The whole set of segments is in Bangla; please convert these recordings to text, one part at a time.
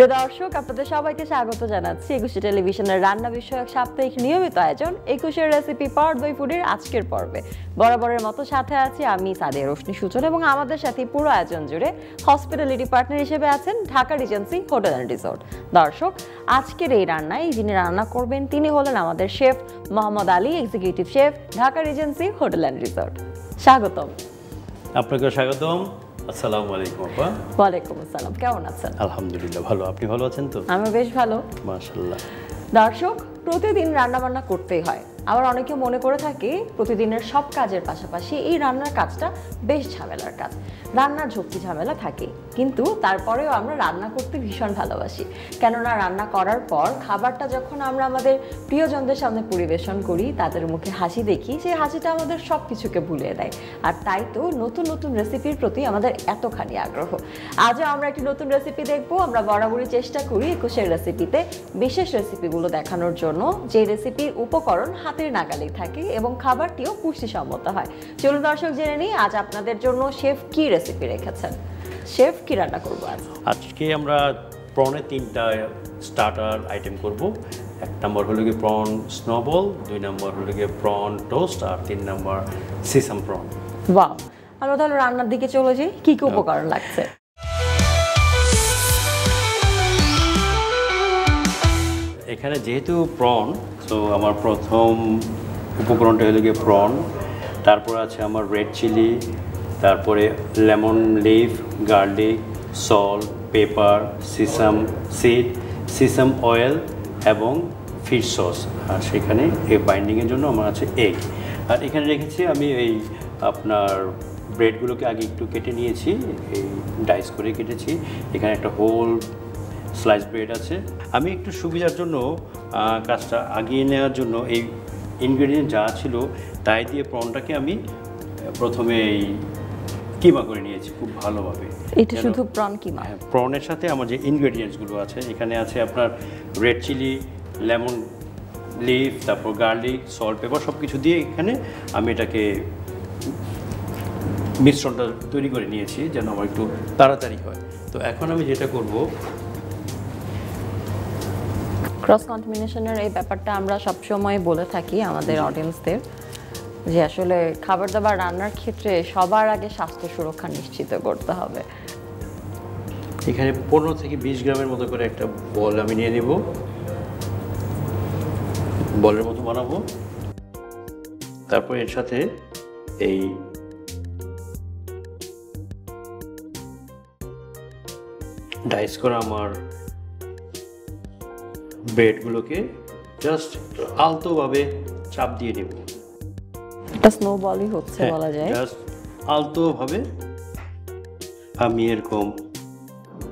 প্রিয় দর্শক, আপনাদের সবাইকে স্বাগত জানাচ্ছি একুশে টেলিভিশনের রান্না বিষয়ক সাপ্তাহিক নিয়মিত আয়োজন একুশের রেসিপি পাওয়ার্ড বাই ফুডের আজকের পর্বে বরাবরের মতো সাথে আছি আমি সাদিয়া রোশনি সুজন এবং আমাদের সাথে পুরো আয়োজন জুড়ে হসপিটালিটি পার্টনার হিসেবে আছেন Dhaka regency hotel and resort. দর্শক, আজকের এই রান্নায় যিনি রান্না করবেন তিনি হলেন আমাদের chef Mohammad Ali, executive chef, Dhaka regency hotel and resort. স্বাগতম। আপনাকে স্বাগতম। আসসালামু আলাইকুম আপা। ওয়ালাইকুম আসসালাম। কেমন আছেন? আলহামদুলিল্লাহ ভালো। আপনি ভালো আছেন তো? আমি বেশ ভালো, মাশাআল্লাহ। দর্শক, প্রতিদিন রান্না বান্না করতেই হয়, আবার অনেকে মনে করে থাকে প্রতিদিনের সব কাজের পাশাপাশি এই রান্নার কাজটা বেশ ঝামেলার কাজ, রান্নার ঝক্কি ঝামেলা থাকে, কিন্তু তারপরেও আমরা রান্না করতে ভীষণ ভালোবাসি। কেননা রান্না করার পর খাবারটা যখন আমরা আমাদের প্রিয়জনদের সামনে পরিবেশন করি, তাদের মুখে হাসি দেখি, সেই হাসিটা আমাদের সব কিছুকে ভুলিয়ে দেয়। আর তাই তো নতুন নতুন রেসিপির প্রতি আমাদের এতখানি আগ্রহ। আজও আমরা একটি নতুন রেসিপি দেখবো। আমরা বরাবরই চেষ্টা করি একুশের রেসিপিতে বিশেষ রেসিপিগুলো দেখানোর জন্য, যে রেসিপির উপকরণ হাতের নাগালেই থাকে এবং খাবারটিও পুষ্টিসম্মত হয়। চলুন দর্শক, জেনে নিই আজ আপনাদের জন্য শেফ কি রেসিপি রেখেছেন। শেফ কি রান্না করবো আজ? আজকে আমরা প্রনের 3টা স্টার্টার আইটেম করব। 1 নম্বর হলো গিয়ে প্রন স্নোবল, 2 নম্বর হলো গিয়ে প্রন টোস্ট, আর 3 নম্বর সিসাম প্রন। বাহ, আমরা তাহলে রান্নার দিকে চলে যাই। কি কি উপকরণ লাগছে? এখানে যেহেতু প্রন, তো আমার প্রথম উপকরণটা হলো গিয়ে প্রন, তারপর আছে আমার রেড চিলি, তারপরে lemon leaf, garlic, salt, pepper, sesame seed, sesame oil এবং ফিশ সস। আর সেখানে এই বাইন্ডিংয়ের জন্য আমার আছে এগ। আর এখানে রেখেছি আমি এই আপনার ব্রেডগুলোকে আগে একটু কেটে নিয়েছি, এই ডাইস করে কেটেছি। এখানে একটা হোল স্লাইস ব্রেড আছে। আমি একটু সুবিধার জন্য কাজটা আগিয়ে নেওয়ার জন্য এই ইনগ্রেডিয়েন্ট যা ছিল তাই দিয়ে প্রনটাকে আমি প্রথমে এই কিমা করে নিয়েছি খুব ভালোভাবে। এটা শুধু প্রন কিমা? হ্যাঁ, প্রনের সাথে আমার যে ইনগ্রেডিয়েন্টসগুলো আছে, এখানে আছে আপনার রেড চিলি, লেমন লিফ, তারপর গার্লিক, সল্ট, পেপার, সব কিছু দিয়ে এখানে আমি এটাকে মিশ্রণটা তৈরি করে নিয়েছি যেন আমার একটু তাড়াতাড়ি হয়। তো এখন আমি যেটা করব, ক্রস কন্টামিনেশনের এই ব্যাপারটা আমরা সবসময় বলে থাকি আমাদের অডিয়েন্সদের, যে আসলে খাবার দাবার রান্নার ক্ষেত্রে সবার আগে স্বাস্থ্য সুরক্ষা নিশ্চিত করতে হবে। এখানে 15 থেকে 20 গ্রামের মতো করে একটা বল আমি নিয়ে নেব, বলের মতো বানাবো। তারপর এর সাথে এই ডাইস করা আমার ব্রেডগুলোকে জাস্ট আলতোভাবে চাপ দিয়ে নেব। এটা স্নোবলই হচ্ছে বলা যায়। জাস্ট আলতোভাবে আমি এরকম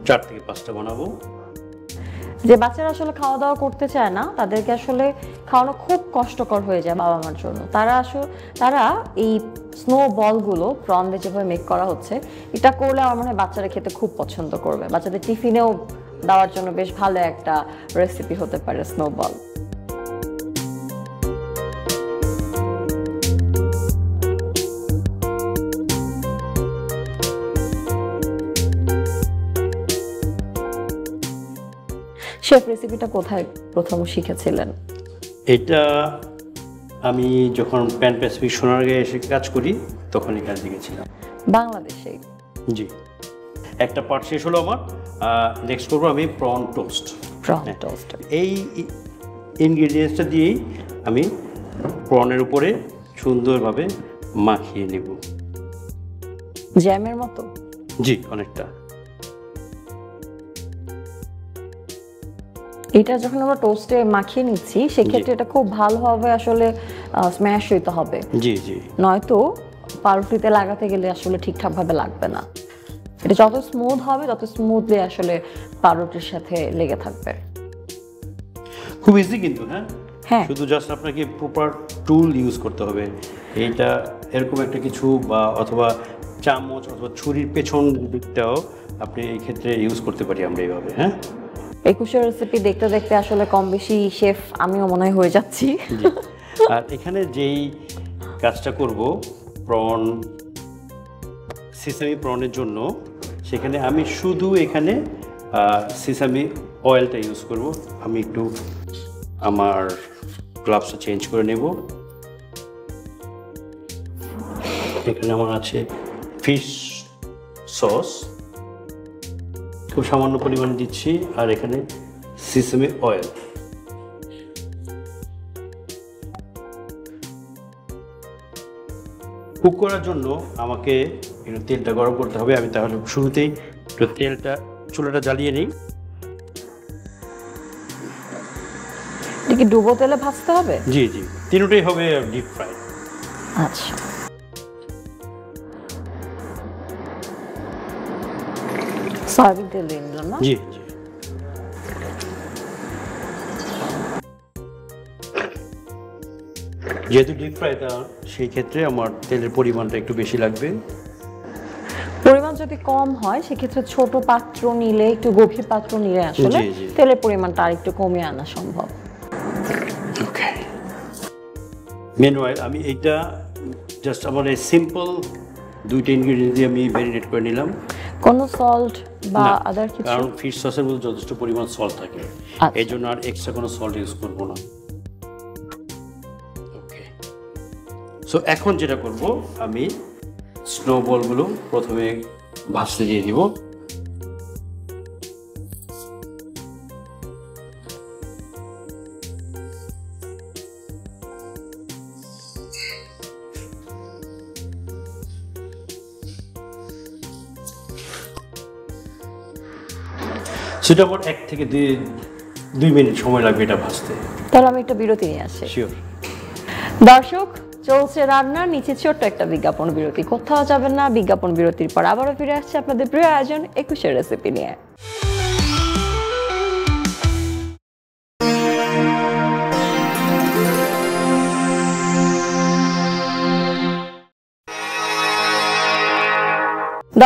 4 থেকে 5টা বানাবো। যে বাচ্চারা আসলে খাওয়া দাওয়া করতে চায় না, তাদেরকে আসলে খাওয়ানো খুব কষ্টকর হয়ে যায় বাবা মার জন্য। তারা এই স্নো বলগুলো প্রন দিয়ে যেভাবে মেক করা হচ্ছে, এটা করলে আমার মনে হয় বাচ্চারা খেতে খুব পছন্দ করবে। বাচ্চাদের টিফিনেও দেওয়ার জন্য বেশ ভালো একটা রেসিপি হতে পারে স্নো বল। শেফ, রেসিপিটা কোথায় প্রথম শিখেছিলেন? এটা আমি যখন প্যান প্যাসিফিক সোনারগাঁয়ে এসে কাজ করি তখন এখানে শিখেছিলাম। বাংলাদেশে? জি। একটা পার্ট শেষ হলো আমার। নেক্সট করবো আমি প্রন টোস্ট। প্রন টোস্ট এই ইনগ্রেডিয়েন্টসটা দিয়েই আমি প্রনের উপরে সুন্দরভাবে মাখিয়ে নেব। জ্যামের মতো? জি, অনেকটা। এটা যখন আমরা টোস্টে মাখিয়ে নিচ্ছি, সেক্ষেত্রে এটা খুব ভালোভাবে আসলে স্ম্যাশ হইতে হবে। জি জি, নয়তো পাউরুটিতে লাগাতে গেলে আসলে ঠিকঠাকভাবে লাগবে না। এটা যত স্মুথ হবে তত স্মুথলি আসলে পাউরুটির সাথে লেগে থাকবে। খুব ইজি কিন্তু। হ্যাঁ হ্যাঁ, শুধু জাস্ট আপনাকে প্রপার টুল ইউজ করতে হবে। এইটা এরকম একটা কিছু বা অথবা চামচ অথবা ছুরির পেছন দিকটাও আপনি এই ক্ষেত্রে ইউজ করতে পারি আমরা এইভাবে। হ্যাঁ, একুশের রেসিপি দেখতে দেখতে আসলে কম বেশি শেফ আমিও মনে হয়ে যাচ্ছি। আর এখানে যেই কাজটা করব প্রন সিসামি প্রনের জন্য, সেখানে আমি শুধু এখানে সিসামি অয়েলটা ইউজ করব। আমি একটু আমার গ্লাভসটা চেঞ্জ করে নেব। এখানে আমার আছে ফিশ সস, খুব সামান্য পরিমাণে দিচ্ছি, আর এখানে সিসামি অয়েল। কুক করার জন্য আমাকে একটু তেলটা গরম করতে হবে। আমি তাহলে শুরুতেই একটু তেলটা চুলাটা জ্বালিয়ে নিই। কি ডুবো তেলে ভাজতে হবে? জি জি, তিনটাই হবে ডিপ ফ্রাই। আচ্ছা, সয়াবিন তেল দিয়ে নিলাম না? জি জি। যেহেতু ডিপ ফ্রাইটা, সেই ক্ষেত্রে আমার তেলের পরিমাণটা একটু বেশি লাগবে। পরিমাণ যদি কম হয় সেক্ষেত্রে ছোট পাত্র নিলে, একটু গভীর পাত্র নিলে আসলে তেলের পরিমাণটা আর একটু কমিয়ে আনা সম্ভব। ওকে, মেনুয়াল আমি এইটা জাস্ট আমার এই সিম্পল দুইটা ইনগ্রেডিয়েন্ট দিয়ে আমি ম্যারিনেট করে নিলাম। কোনো সল্ট বা আদার কিছু? কারণ ফিশ সসের মধ্যে যথেষ্ট পরিমাণ সল্ট থাকে, এই জন্য আর এক্সট্রা কোনো সল্ট ইউজ করবো না। ওকে, সো এখন যেটা করব, আমি স্নোবলগুলো প্রথমে ভাজতে দিয়ে দিব। সেটা আমার 1 থেকে 2 মিনিট সময় লাগবে এটা ভাজতে। তাহলে আমি একটা বিরতি নিয়ে আসি। শিওর। দর্শক, চলছে রান্নার নিচে ছোট্ট একটা বিজ্ঞাপন বিরতি। কোথাও যাবেন না, বিজ্ঞাপন বিরতির পর আবারও ফিরে আসছে আপনাদের প্রিয় আয়োজন একুশের রেসিপি নিয়ে।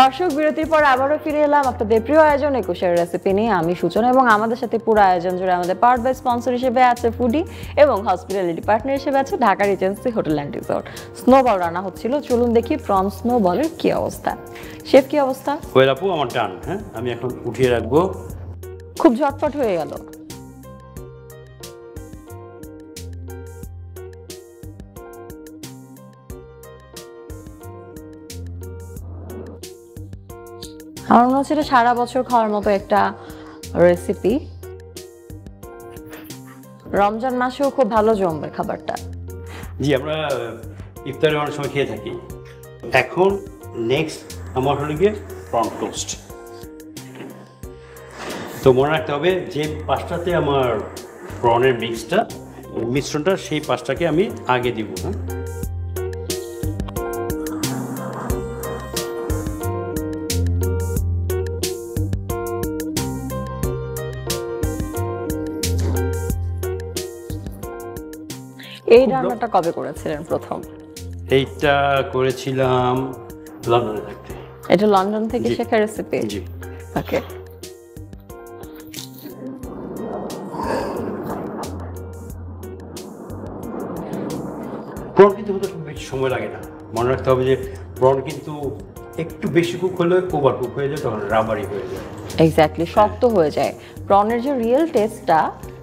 দর্শক, বিরতির পর আবারও ফিরে এলাম আপনাদের প্রিয় আয়োজন একুশের রেসিপি নিয়ে। আমি সূচনা, এবং আমাদের সাথে পুরো আয়োজন জুড়ে আমাদের পাওয়ার বাই স্পন্সর হিসেবে আছে ফুডি, এবং হসপিটালিটি পার্টনার হিসেবে আছে Dhaka regency hotel and resort. Snowball রান্না হচ্ছিল, চলুন দেখি প্রন স্নোবলের কি অবস্থা। শেফ, কি অবস্থা? ওয়েল আপু, আমার ডান। হ্যাঁ, আমি এখন উঠিয়ে রাখবো। খুব ঝটপট হয়ে গেল। আমার মনে হচ্ছে এটা সারা বছর খাওয়ার মতো একটা রেসিপি। রমজান মাসেও খুব ভালো জমবে খাবারটা। জি, আমরা ইফতারে অনেক সময় খেয়ে থাকি। এখন নেক্সট আমার হলো গিয়ে প্রন টোস্ট। তো মনে রাখতে হবে যে পাস্তাতে আমার প্রনের মিশ্রণটা, সেই পাস্তাকে আমি আগে দিব। হ্যাঁ, এই রান্নাটা কবে করেছিলেন প্রথম? এইটা করেছিলাম লন্ডনে থাকতে। এটা লন্ডন থেকে শেখা রেসিপি? জি। ওকে। প্রন কিন্তু হতে খুব বেশি সময় লাগে না। মনে রাখতে হবে যে প্রন কিন্তু একটু বেশি কুক হলে ওভার কুক হয়ে যায়, তখন রাবারি হয়ে যায়। এক্স্যাক্টলি, শক্ত হয়ে যায়। প্রনের যে রিয়েল টেস্টটা,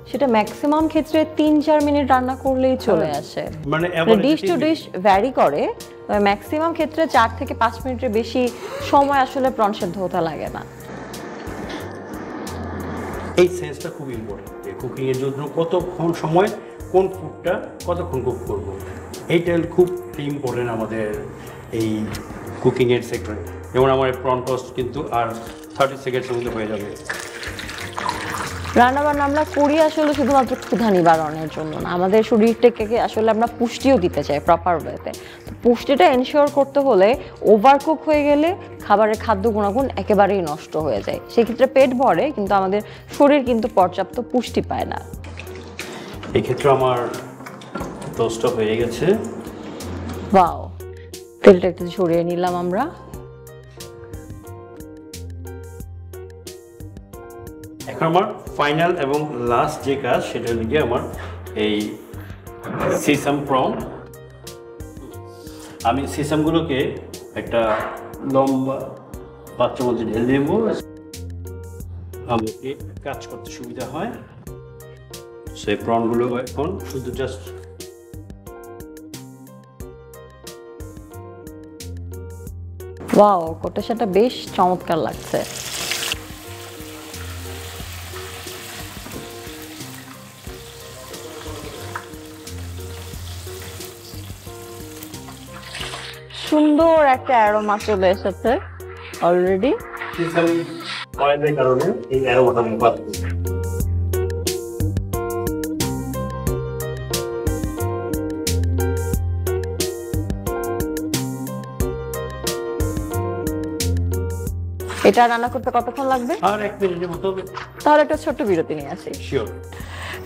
সেটা ম্যাক্সিমাম ক্ষেত্রে 3-4 মিনিট রান্না করলেই চলে আসে। মানে ডিশ টু ডিশ ভ্যারি করে, ম্যাক্সিমাম ক্ষেত্রে 4 থেকে 5 মিনিটের বেশি সময় আসলে প্রন সেদ্ধ হতে লাগে না। এই সেন্সটা খুব ইম্পর্টেন্ট যে কুকিং এর জন্য কতক্ষণ সময় কোন ফুডটা কতক্ষণ কুক করব, এইটা খুব ইম্পর্টেন্ট আমাদের এই কুকিং এর সেক্টরে। যেমন আমার প্রন টোস্ট কিন্তু আর 30 সেকেন্ডের মধ্যে হয়ে যাবে। রান্নাবান্না আমরা করি আসলে শুধুমাত্র ক্ষুধা নিবারণের জন্য না, আমাদের শরীরটাকে আসলে আমরা পুষ্টিও দিতে চাই প্রপার ওয়েতে। তো পুষ্টিটা এনশিওর করতে হলে ওভারকুক হয়ে গেলে খাবারের খাদ্য গুণাগুণ একেবারেই নষ্ট হয়ে যায়। সেক্ষেত্রে পেট ভরে কিন্তু আমাদের শরীর কিন্তু পর্যাপ্ত পুষ্টি পায় না। এক্ষেত্রে আমার টোস্টটা হয়ে গেছে। ওয়াও, তেলটা একটু ছড়িয়ে নিলাম আমরা। এখন আমার ফাইনাল এবং লাস্ট যে কাজ, সেটা হলো গিয়ে আমার এই সিসাম প্রন। আমি সিসামগুলোকে একটা লম্বা পাত্রের মধ্যে ঢেলে দেব। আমাকে কাজ করতে সুবিধা হয়। সেই প্রনগুলো এখন শুধু জাস্ট ওয়াও, কোটেশনটা বেশ চমৎকার লাগছে। সুন্দর একটা অ্যারোমা চলে এসেছে অলরেডি। অয়েলের কারণে এই অ্যারোমাটা মুখাত এটা রান্না করতে কতক্ষণ লাগবে? আর 1 মিনিটের মতো। তাহলে একটা ছোট্ট বিরতি নিয়ে আসি। শিওর।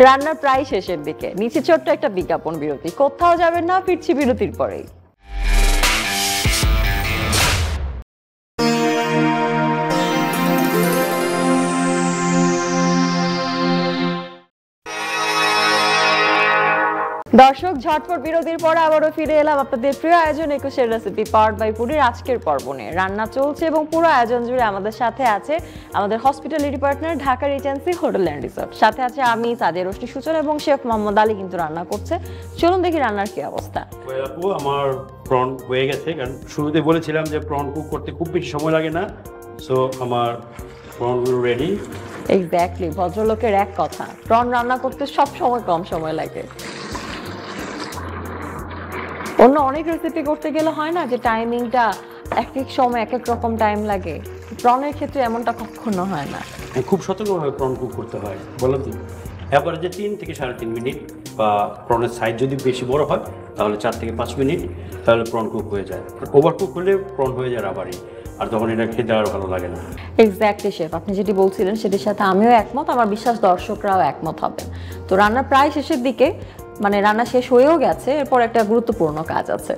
রান্নার প্রায় শেষের দিকে, নিচে ছোট্ট একটা বিজ্ঞাপন বিরতি। কোথাও যাবেন না, ফিরছি বিরতির পরেই। দর্শক, ঝটপট বিরতির পরে আবারও ফিরে এলাম আপনাদের প্রিয় আয়োজন একুশের রেসিপি পাওয়ার্ড বাই পুরীর আজকের পর্ব নিয়ে। রান্না চলছে এবং পুরো আয়োজন জুড়ে আমাদের সাথে আছে আমাদের hospitality partner Dhaka regency hotel and resort. সাথে আছে আমি সাদিয়া রোশনি সূচনা এবং শেফ মোহাম্মদ আলী কিন্তু রান্না করছে। চলুন দেখি রান্নার কি অবস্থা। আপু, আমার প্রন হয়ে গেছে, কারণ শুরুতে বলেছিলাম যে প্রন কুক করতে খুব বেশি সময় লাগে না। সো আমার প্রনগুলো রেডি। এক্স্যাক্টলি, ভদ্রলোকের এক কথা, প্রন রান্না করতে সব সময় কম সময় লাগে। অন্য অনেক রেসিপি করতে গেলে হয় না যে টাইমিংটা এক এক সময় এক এক রকম টাইম লাগে, প্রনের ক্ষেত্রে এমনটা কখনো হয় না। খুব সতর্কভাবে প্রন কুক করতে হয়, বললাম তো। অ্যাভারেজে 3 থেকে 3.5 মিনিট, বা প্রনের সাইজ যদি বেশি বড় হয় তাহলে 4 থেকে 5 মিনিট, তাহলে প্রন কুক হয়ে যায়। ওভার কুক হলে প্রন হয়ে যায় রাবারি, আর তখন এটা খেতে আর ভালো লাগে না। এক্স্যাক্টলি শেফ, আপনি যেটি বলছিলেন সেটির সাথে আমিও একমত, আমার বিশ্বাস দর্শকরাও একমত হবেন। তো রান্না প্রায় শেষের দিকে, মানে রান্না শেষ হয়েও গেছে, এরপর একটা গুরুত্বপূর্ণ কাজ আছে।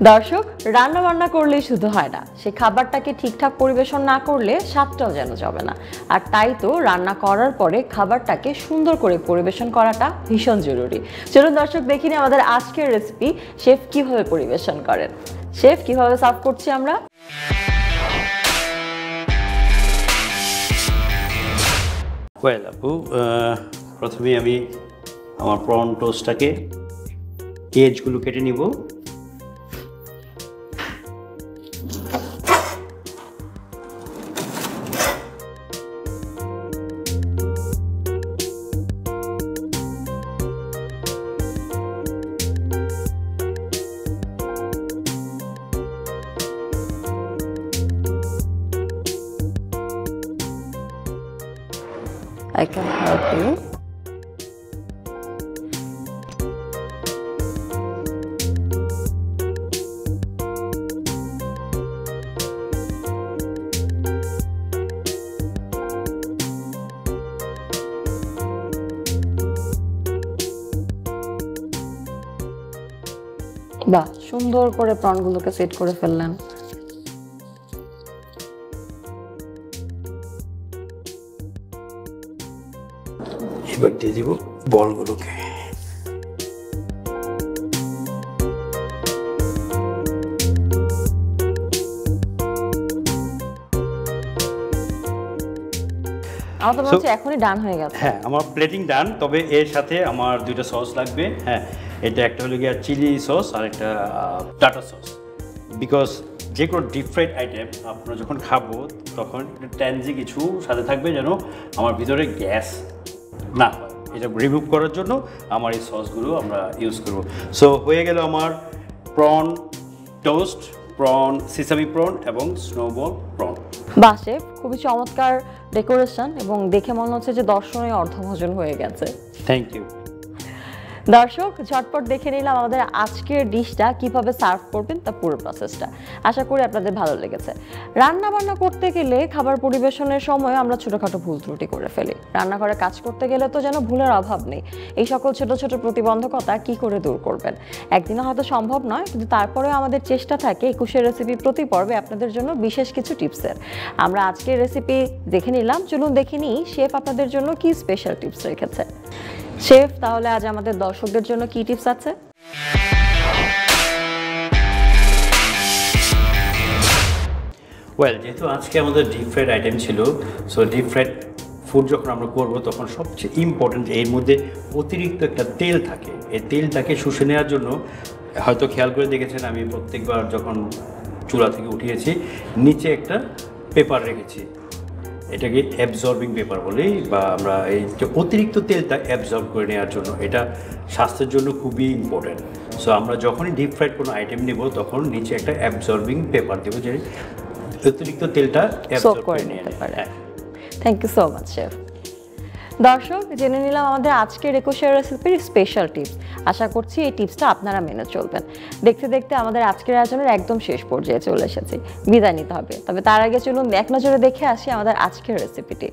দর্শক, রান্না বান্না করলেই শুধু হয় না, সে খাবারটাকে ঠিকঠাক পরিবেশন না করলে স্বাদটাও যেন যাবে না। আর তাই তো রান্না করার পরে খাবারটাকে সুন্দর করে পরিবেশন করাটা ভীষণ জরুরি। চলুন দর্শক, দেখিনি আমাদের আজকের রেসিপি শেফ কিভাবে পরিবেশন করেন। শেফ, কিভাবে সার্ভ করছি আমরা? ওয়েল আপু, প্রথমে আমি আমার প্রন টোস্টটাকে এজগুলো কেটে নিব। I can help you. বাহ, সুন্দর করে প্রনগুলোকে সেট করে ফেললেন। এবার দিয়ে দিব বলগুলোকে। আমার তো মনে হচ্ছে এখনই ডান হয়ে গেছে। হ্যাঁ, আমার প্লেটিং ডান, তবে এর সাথে আমার 2টা সস লাগবে। হ্যাঁ, এটা একটা হলো গিয়ে চিলি সস আর একটা টাটা সস। বিকজ যে কোনো ডিপ ফ্রাইড আইটেম আপনারা যখন খাবো তখন ট্যানজি কিছু সাথে থাকবে, যেন আমার ভিতরে গ্যাস না হয়। এটা রিমুভ করার জন্য আমার এই সসগুলো আমরা ইউজ করব। সো হয়ে গেল আমার প্রন টোস্ট, প্রন সিসামি প্রন এবং স্নোবল প্রন। বাহ শেফ, খুবই চমৎকার ডেকোরেশন এবং দেখে মনে হচ্ছে যে দর্শনে অর্ধভোজন হয়ে গেছে। Thank you. দর্শক, ঝটপট দেখে নিলাম আমাদের আজকের ডিশটা কিভাবে সার্ভ করবেন তা পুরো প্রসেসটা। আশা করি আপনাদের ভালো লেগেছে। রান্না বান্না করতে গেলে খাবার পরিবেশনের সময় আমরা ছোটোখাটো ভুল ত্রুটি করে ফেলি। রান্নাঘরে কাজ করতে গেলে তো যেন ভুলের অভাব নেই। এই সকল ছোট ছোট প্রতিবন্ধকতা কি করে দূর করবেন? একদিনে হয়তো সম্ভব নয়, কিন্তু তারপরেও আমাদের চেষ্টা থাকে একুশের রেসিপি প্রতি পর্বে আপনাদের জন্য বিশেষ কিছু টিপসের। আমরা আজকের রেসিপি দেখে নিলাম, চলুন দেখে নিই শেফ আপনাদের জন্য কি স্পেশাল টিপস রেখেছে। শেফ, তাহলে আজ আমাদের দর্শকদের জন্য কি টিপস আছে? ওয়েল, যেহেতু আজকে আমাদের ডিপ ফ্রাইড আইটেম ছিল, সো ডিপ ফ্রাইড ফুড যখন আমরা করবো তখন সবচেয়ে ইম্পর্টেন্ট এর মধ্যে অতিরিক্ত একটা তেল থাকে। এই তেলটাকে শুষে নেওয়ার জন্য হয়তো খেয়াল করে দেখেছেন আমি প্রত্যেকবার যখন চুলা থেকে উঠিয়েছি নিচে একটা পেপার রেখেছি, এটাকে অ্যাবজর্বিং পেপার বলি, বা আমরা এই যে অতিরিক্ত তেলটা অ্যাবজর্ব করে নেওয়ার জন্য, এটা স্বাস্থ্যের জন্য খুবই ইম্পর্টেন্ট। সো আমরা যখনই ডিপ ফ্রাইড কোনো আইটেম নেব তখন নিচে একটা অ্যাবজর্বিং পেপার দেবো যে অতিরিক্ত তেলটা অ্যাবজর্ব করে নিতে পারে। Thank you so much chef. দর্শক, জেনে নিলাম আমাদের আজকের একুশের রেসিপির স্পেশাল টিপস। আশা করছি এই টিপসটা আপনারা মেনে চলবেন। দেখতে দেখতে আমাদের আজকের আয়োজনের একদম শেষ পর্যায়ে চলে এসেছি, বিদায় নিতে হবে। তবে তার আগে চলুন এক নজরে দেখে আসি আমাদের আজকের রেসিপিটি।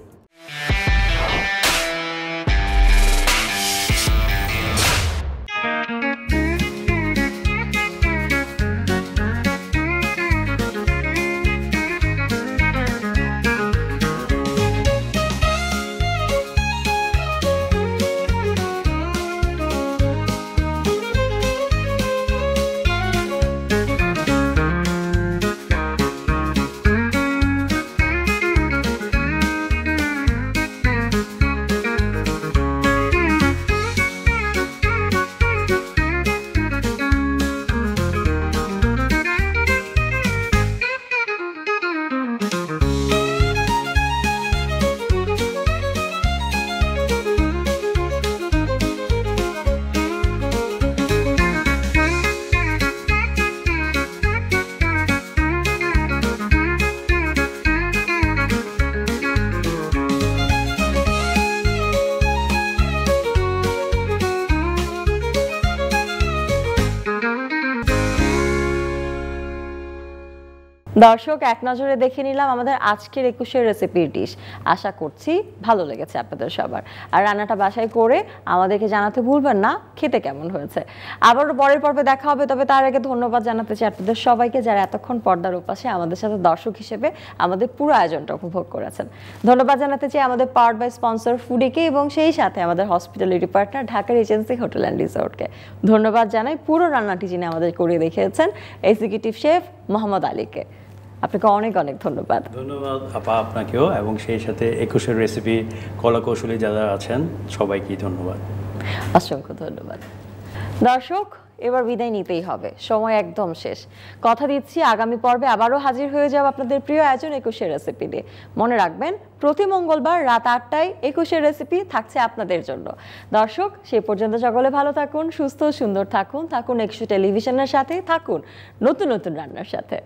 দর্শক, এক নজরে দেখে নিলাম আমাদের আজকের একুশের রেসিপির ডিশ। আশা করছি ভালো লেগেছে আপনাদের সবার। আর রান্নাটা বাসায় করে আমাদেরকে জানাতে ভুলবেন না খেতে কেমন হয়েছে। আবারও পরের পর্বে দেখা হবে, তবে তার আগে ধন্যবাদ জানাতে চাই আপনাদের সবাইকে যারা এতক্ষণ পর্দার ওপাশে আমাদের সাথে দর্শক হিসেবে আমাদের পুরো আয়োজনটা উপভোগ করেছেন। ধন্যবাদ জানাতে চাই আমাদের পাওয়ার্ড বাই স্পন্সর ফুডিকে এবং সেই সাথে আমাদের হসপিটালিটি পার্টনার ঢাকার এজেন্সি হোটেল অ্যান্ড রিসোর্টকে। ধন্যবাদ জানাই পুরো রান্নাটি যিনি আমাদের করে দেখিয়েছেন এক্সিকিউটিভ শেফ মোহাম্মদ আলীকে। আপনাকে অনেক অনেক ধন্যবাদ। ধন্যবাদ আপা আপনাকেও, এবং সেই সাথে একুশের রেসিপি কলা কৌশলী যারা আছেন সবাইকে ধন্যবাদ। অসংখ্য ধন্যবাদ। দর্শক, এবার বিদায় নিতেই হবে, সময় একদম শেষ। কথা দিচ্ছি আগামী পর্বে আবারও হাজির হয়ে যাব আপনাদের প্রিয় আয়োজন একুশের রেসিপি দিয়ে। মনে রাখবেন প্রতি মঙ্গলবার রাত 8টায় একুশের রেসিপি থাকছে আপনাদের জন্য। দর্শক, সেই পর্যন্ত সকলে ভালো থাকুন, সুস্থ সুন্দর থাকুন, থাকুন একুশে টেলিভিশনের সাথে, থাকুন নতুন নতুন রান্নার সাথে।